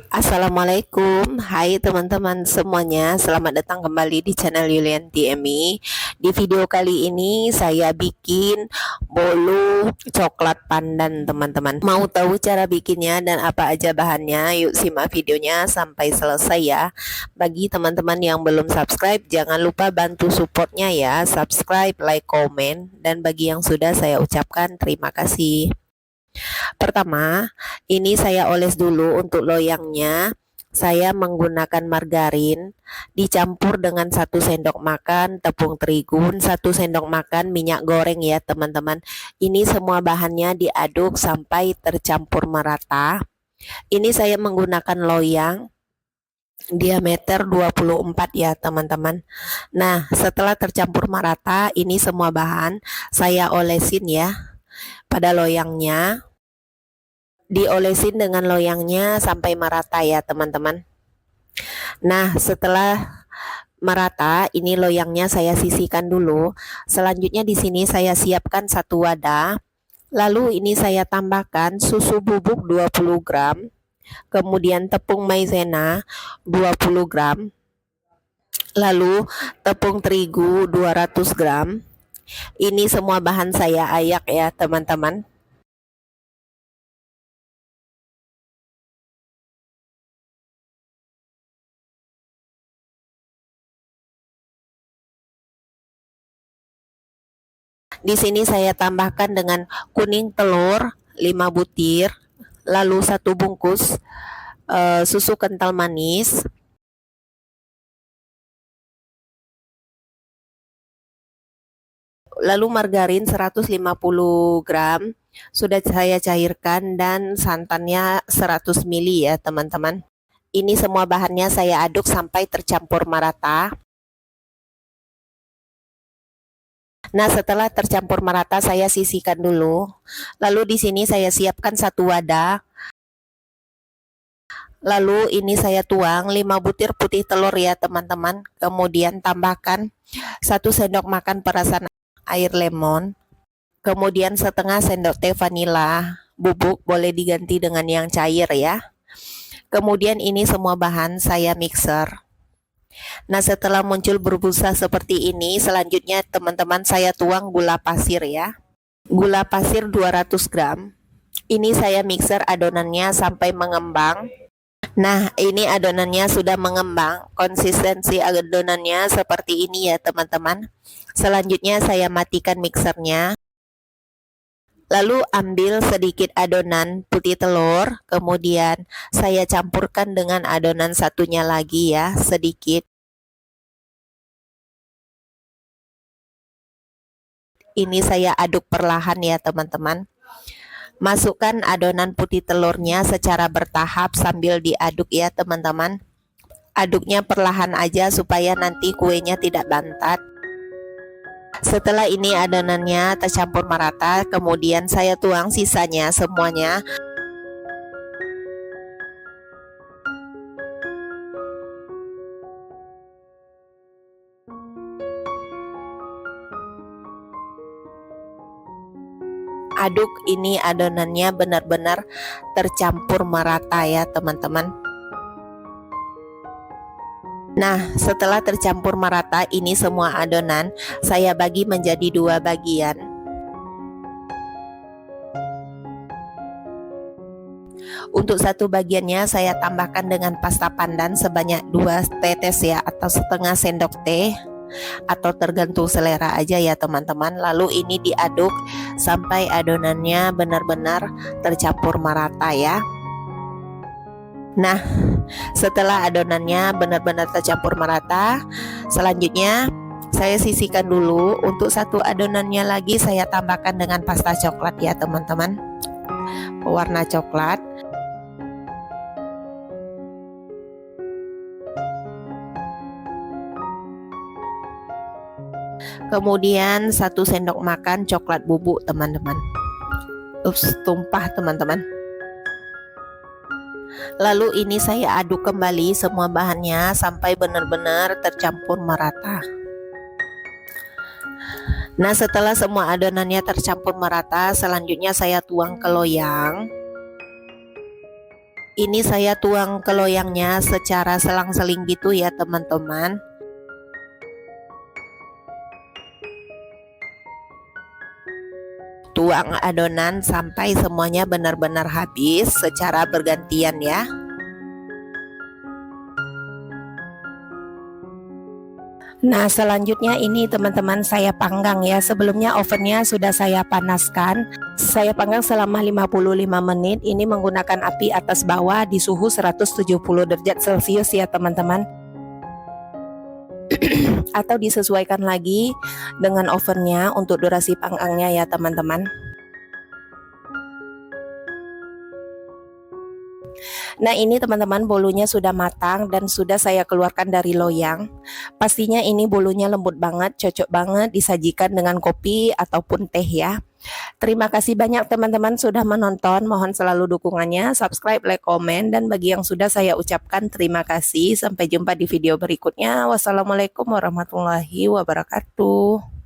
Assalamualaikum, hai teman-teman semuanya, selamat datang kembali di channel Yulianti Emi. Di video kali ini saya bikin bolu coklat pandan teman-teman. Mau tahu cara bikinnya dan apa aja bahannya? Yuk simak videonya sampai selesai ya. Bagi teman-teman yang belum subscribe, jangan lupa bantu supportnya ya, subscribe, like, komen. Dan bagi yang sudah, saya ucapkan terima kasih. Pertama, ini saya oles dulu untuk loyangnya. Saya menggunakan margarin dicampur dengan 1 sendok makan tepung terigu, 1 sendok makan minyak goreng ya teman-teman. Ini semua bahannya diaduk sampai tercampur merata. Ini saya menggunakan loyang diameter 24 ya teman-teman. Nah, setelah tercampur merata, ini semua bahan saya olesin ya pada loyangnya. Diolesin dengan loyangnya sampai merata ya teman-teman. Nah, setelah merata, ini loyangnya saya sisihkan dulu. Selanjutnya di sini saya siapkan 1 wadah. Lalu ini saya tambahkan susu bubuk 20 gram, kemudian tepung maizena 20 gram, lalu tepung terigu 200 gram. Ini semua bahan saya ayak ya teman-teman. Di sini saya tambahkan dengan kuning telur 5 butir, lalu 1 bungkus susu kental manis, lalu margarin 150 gram sudah saya cairkan, dan santannya 100 ml ya teman-teman. Ini semua bahannya saya aduk sampai tercampur merata. Nah, setelah tercampur merata saya sisihkan dulu. Lalu di sini saya siapkan 1 wadah. Lalu ini saya tuang 5 butir putih telur ya teman-teman. Kemudian tambahkan 1 sendok makan perasan air lemon. Kemudian setengah sendok teh vanila bubuk, boleh diganti dengan yang cair ya. Kemudian ini semua bahan saya mixer. Nah, setelah muncul berbusa seperti ini, selanjutnya teman-teman saya tuang gula pasir ya. Gula pasir 200 gram. Ini saya mixer adonannya sampai mengembang. Nah, ini adonannya sudah mengembang. Konsistensi adonannya seperti ini ya teman-teman. Selanjutnya saya matikan mixernya. Lalu ambil sedikit adonan putih telur, kemudian saya campurkan dengan adonan satunya lagi ya, sedikit. Ini saya aduk perlahan ya teman-teman. Masukkan adonan putih telurnya secara bertahap sambil diaduk ya teman-teman. Aduknya perlahan aja supaya nanti kuenya tidak bantat. Setelah ini adonannya tercampur merata, kemudian saya tuang sisanya semuanya. Aduk ini adonannya benar-benar tercampur merata ya teman-teman. Nah, setelah tercampur merata ini semua adonan saya bagi menjadi 2 bagian. Untuk 1 bagiannya saya tambahkan dengan pasta pandan sebanyak 2 tetes ya, atau setengah sendok teh, atau tergantung selera aja ya teman-teman. Lalu ini diaduk sampai adonannya benar-benar tercampur merata ya. Nah, setelah adonannya benar-benar tercampur merata, selanjutnya saya sisihkan dulu. Untuk 1 adonannya lagi saya tambahkan dengan pasta coklat ya teman-teman, pewarna coklat. Kemudian 1 sendok makan coklat bubuk teman-teman. Ups, tumpah teman-teman. Lalu ini saya aduk kembali semua bahannya sampai benar-benar tercampur merata. Nah, setelah semua adonannya tercampur merata, selanjutnya saya tuang ke loyang. Ini saya tuang ke loyangnya secara selang-seling gitu ya teman-teman. Tuang adonan sampai semuanya benar-benar habis secara bergantian ya. Nah, selanjutnya ini teman-teman saya panggang ya. Sebelumnya ovennya sudah saya panaskan. Saya panggang selama 55 menit. Ini menggunakan api atas bawah di suhu 170 derajat Celcius ya teman-teman. Atau disesuaikan lagi dengan ovennya untuk durasi panggangnya ya teman-teman. Nah, ini teman-teman bolunya sudah matang dan sudah saya keluarkan dari loyang. Pastinya ini bolunya lembut banget, cocok banget disajikan dengan kopi ataupun teh ya. Terima kasih banyak teman-teman sudah menonton. Mohon selalu dukungannya, subscribe, like, komen, dan bagi yang sudah saya ucapkan terima kasih. Sampai jumpa di video berikutnya. Wassalamualaikum warahmatullahi wabarakatuh.